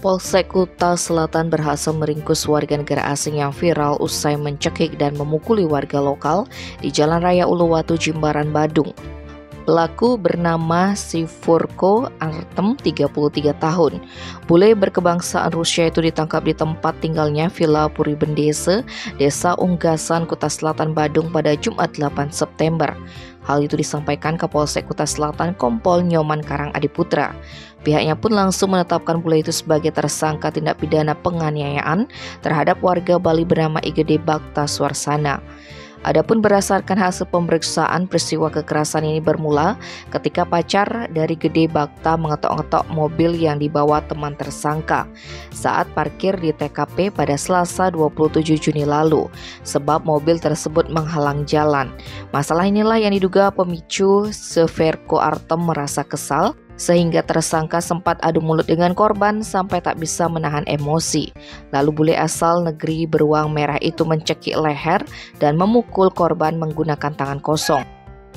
Polsek Kuta Selatan berhasil meringkus warga negara asing yang viral usai mencekik dan memukuli warga lokal di Jalan Raya Uluwatu, Jimbaran, Badung. Pelaku bernama Sifurko Artem, 33 tahun. Bule berkebangsaan Rusia itu ditangkap di tempat tinggalnya Villa Puri Bendese, Desa Unggasan, Kuta Selatan, Badung pada Jumat 8 September. Hal itu disampaikan Kapolsek Kuta Selatan Kompol Nyoman Karang Adiputra. Pihaknya pun langsung menetapkan bule itu sebagai tersangka tindak pidana penganiayaan terhadap warga Bali bernama Igede Bakta Swarsana. Adapun berdasarkan hasil pemeriksaan, peristiwa kekerasan ini bermula ketika pacar dari Gede Bakta mengetok-ngetok mobil yang dibawa teman tersangka saat parkir di TKP pada Selasa 27 Juni lalu, sebab mobil tersebut menghalang jalan. Masalah inilah yang diduga pemicu Sifurko Artem merasa kesal, sehingga tersangka sempat adu mulut dengan korban sampai tak bisa menahan emosi. Lalu bule asal negeri beruang merah itu mencekik leher dan memukul korban menggunakan tangan kosong.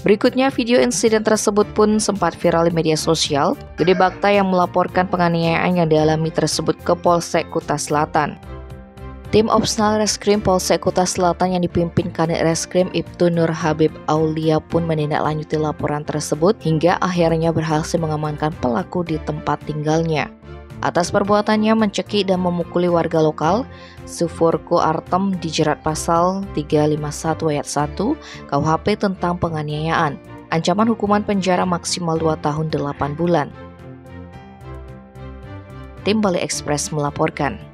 Berikutnya video insiden tersebut pun sempat viral di media sosial. Gede Bakta yang melaporkan penganiayaan yang dialami tersebut ke Polsek Kuta Selatan. Tim Opsnal Reskrim Polsek Kuta Selatan yang dipimpin Kanit Reskrim Ibtu Nur Habib Aulia pun menindaklanjuti laporan tersebut hingga akhirnya berhasil mengamankan pelaku di tempat tinggalnya. Atas perbuatannya mencekik dan memukuli warga lokal, Sifurko Artem dijerat pasal 351 ayat 1 KUHP tentang penganiayaan. Ancaman hukuman penjara maksimal 2 tahun 8 bulan. Tim Bali Express melaporkan.